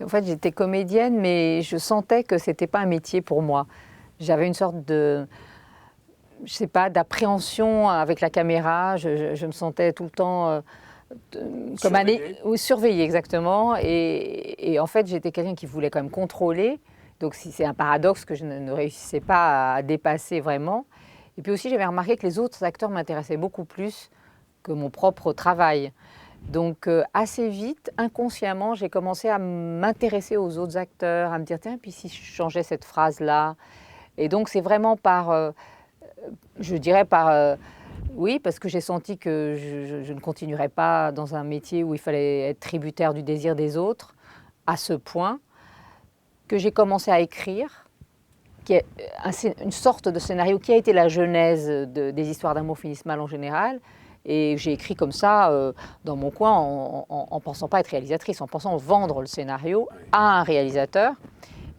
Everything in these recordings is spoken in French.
En fait, j'étais comédienne, mais je sentais que ce n'était pas un métier pour moi. J'avais une sorte de, je sais pas, d'appréhension avec la caméra. Je me sentais tout le temps comme Surveillé. ou surveillée exactement. Et en fait, j'étais quelqu'un qui voulait quand même contrôler. Donc, c'est un paradoxe que je ne réussissais pas à dépasser vraiment. Et puis aussi, j'avais remarqué que les autres acteurs m'intéressaient beaucoup plus que mon propre travail. Donc assez vite, inconsciemment, j'ai commencé à m'intéresser aux autres acteurs, à me dire, tiens, puis si je changeais cette phrase-là. Et donc c'est vraiment par, je dirais par, oui, parce que j'ai senti que je ne continuerais pas dans un métier où il fallait être tributaire du désir des autres, à ce point que j'ai commencé à écrire, qui est une sorte de scénario qui a été la genèse des histoires d'amour finissent mal en général. Et j'ai écrit comme ça dans mon coin en pensant pas être réalisatrice, en pensant vendre le scénario Oui. à un réalisateur.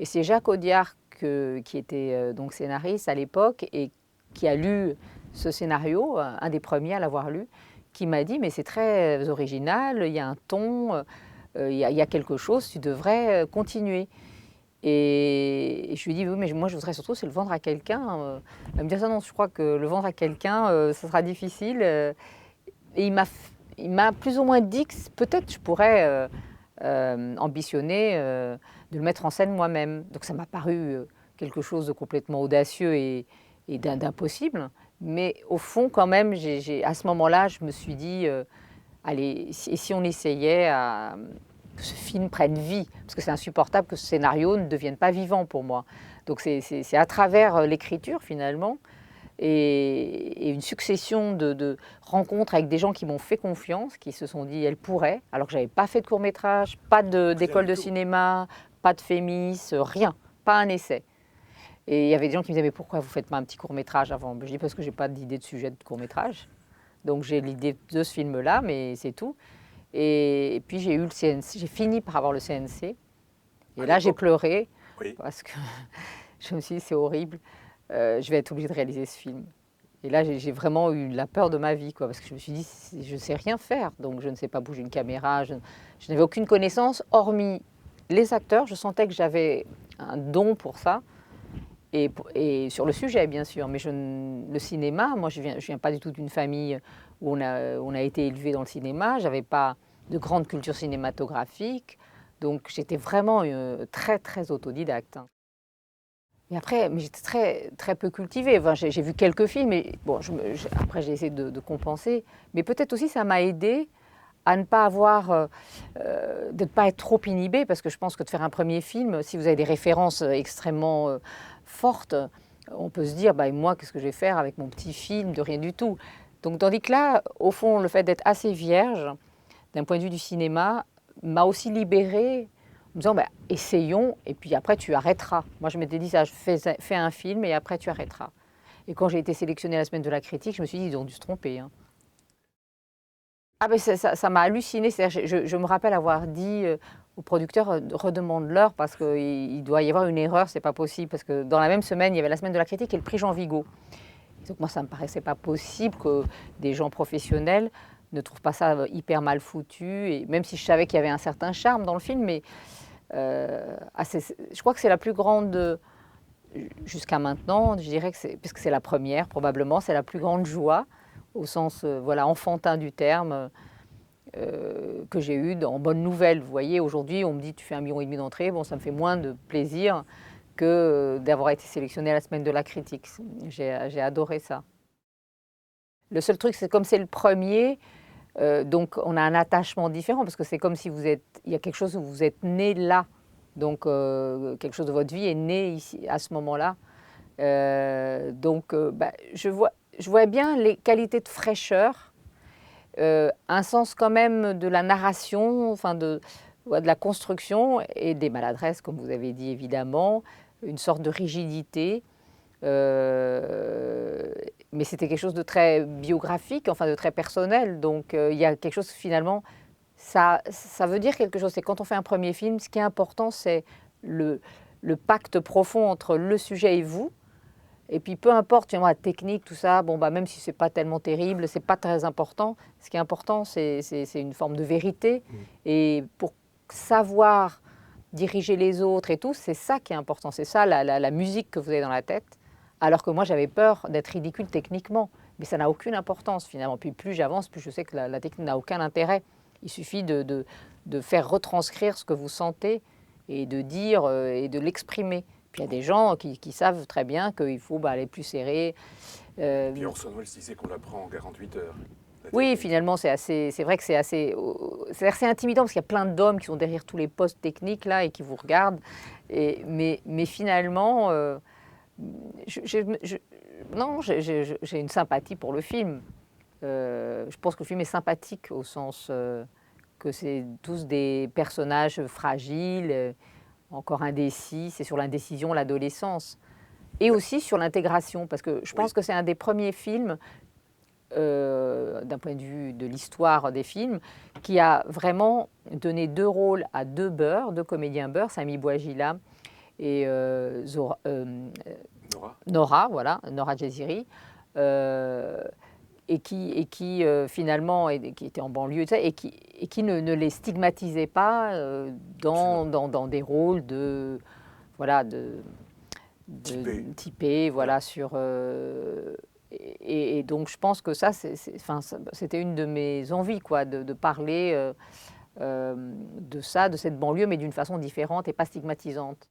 Et c'est Jacques Audiard qui était donc scénariste à l'époque et qui a lu ce scénario, un des premiers à l'avoir lu, qui m'a dit mais c'est très original, il y a un ton, il y a quelque chose, tu devrais continuer. Et je lui ai dit, oui, mais moi, je voudrais surtout, c'est le vendre à quelqu'un. Elle me dit, ah non, je crois que le vendre à quelqu'un, ça sera difficile. Et il m'a plus ou moins dit que peut-être je pourrais ambitionner de le mettre en scène moi-même. Donc ça m'a paru quelque chose de complètement audacieux et d'impossible. Mais au fond, quand même, à ce moment-là, je me suis dit, allez, si on essayait que ce film prenne vie, parce que c'est insupportable que ce scénario ne devienne pas vivant pour moi. Donc c'est à travers l'écriture finalement et une succession de rencontres avec des gens qui m'ont fait confiance, qui se sont dit elle pourrait, alors que j'avais pas fait de court métrage, pas Rien d'école du de tout. cinéma, pas de fémis, rien, pas un essai. Et il y avait des gens qui me disaient mais pourquoi vous faites pas un petit court métrage avant? Je dis parce que j'ai pas d'idée de sujet de court métrage. Donc j'ai l'idée de ce film-là, mais c'est tout. Et puis j'ai eu le CNC, j'ai fini par avoir le CNC. À Et là j'ai l'époque, pleuré oui. parce que je me suis dit c'est horrible, je vais être obligée de réaliser ce film. Et là j'ai vraiment eu la peur de ma vie, quoi, parce que je me suis dit je ne sais rien faire, donc je ne sais pas bouger une caméra, je n'avais aucune connaissance, hormis les acteurs, je sentais que j'avais un don pour ça. Et sur le sujet, bien sûr, mais le cinéma, moi je viens pas du tout d'une famille où on a été élevé dans le cinéma, j'avais pas de grande culture cinématographique, donc j'étais vraiment très très autodidacte. Et après, mais j'étais très peu cultivée. Enfin, j'ai vu quelques films, et bon, après j'ai essayé de compenser, mais peut-être aussi ça m'a aidé à ne pas avoir, de ne pas être trop inhibé, parce que je pense que de faire un premier film, si vous avez des références extrêmement fortes, on peut se dire, bah, moi, qu'est-ce que je vais faire avec mon petit film de rien du tout. Donc, tandis que là, au fond, le fait d'être assez vierge, d'un point de vue du cinéma, m'a aussi libérée, en me disant, bah, essayons, et puis après, tu arrêteras. Moi, je m'étais dit ça, fais un film, et après, tu arrêteras. Et quand j'ai été sélectionnée à la semaine de la critique, je me suis dit, ils ont dû se tromper, hein. Ah ben ça m'a halluciné. Je me rappelle avoir dit au producteur redemande-leur parce qu'il doit y avoir une erreur, c'est pas possible. Parce que dans la même semaine, il y avait la semaine de la critique et le prix Jean Vigo. Donc moi, ça me paraissait pas possible que des gens professionnels ne trouvent pas ça hyper mal foutu. Et même si je savais qu'il y avait un certain charme dans le film, mais je crois que c'est la plus grande, jusqu'à maintenant, je dirais que c'est, parce que c'est la première probablement, c'est la plus grande joie au sens voilà, enfantin du terme que j'ai eu en bonne nouvelle. Vous voyez, aujourd'hui, on me dit tu fais 1,5 million d'entrées. Bon, ça me fait moins de plaisir que d'avoir été sélectionnée à la semaine de la critique. J'ai adoré ça. Le seul truc, c'est comme c'est le premier, donc on a un attachement différent parce que c'est comme si il y a quelque chose où vous êtes né là. Donc quelque chose de votre vie est né ici, à ce moment-là. Bah, je vois bien les qualités de fraîcheur, un sens quand même de la narration, enfin ouais, de la construction et des maladresses, comme vous avez dit évidemment, une sorte de rigidité. Mais c'était quelque chose de très biographique, enfin de très personnel. Donc il y a quelque chose finalement, ça veut dire quelque chose. C'est quand on fait un premier film, ce qui est important, c'est le, le pacte profond entre le sujet et vous. Et puis peu importe, la technique, tout ça, bon, bah, même si c'est pas tellement terrible, c'est pas très important. Ce qui est important, c'est une forme de vérité. Mm. Et pour savoir diriger les autres et tout, c'est ça qui est important. C'est ça la musique que vous avez dans la tête. Alors que moi, j'avais peur d'être ridicule techniquement. Mais ça n'a aucune importance finalement. Puis plus j'avance, plus je sais que la technique n'a aucun intérêt. Il suffit de faire retranscrire ce que vous sentez et de dire et de l'exprimer. Puis il y a des gens qui savent très bien qu'il faut aller plus serré. Puis Orson Welles disait qu'on l'apprend en 48 heures. Oui, finalement, c'est vrai que c'est assez intimidant parce qu'il y a plein d'hommes qui sont derrière tous les postes techniques là et qui vous regardent. Mais finalement, non, j'ai une sympathie pour le film. Je pense que le film est sympathique au sens que c'est tous des personnages fragiles, encore indécis. C'est sur l'indécision, l'adolescence. Et aussi sur l'intégration, parce que je pense que c'est un des premiers films, d'un point de vue de l'histoire des films, qui a vraiment donné 2 rôles à 2 beurs, 2 comédiens beurs, Samy Bouajila et Nora, voilà, Nora Djeziri, et qui finalement qui était en banlieue et qui ne les stigmatisait pas dans des rôles de voilà typés, voilà sur et donc je pense que ça c'était une de mes envies quoi de parler de ça, de cette banlieue, mais d'une façon différente et pas stigmatisante.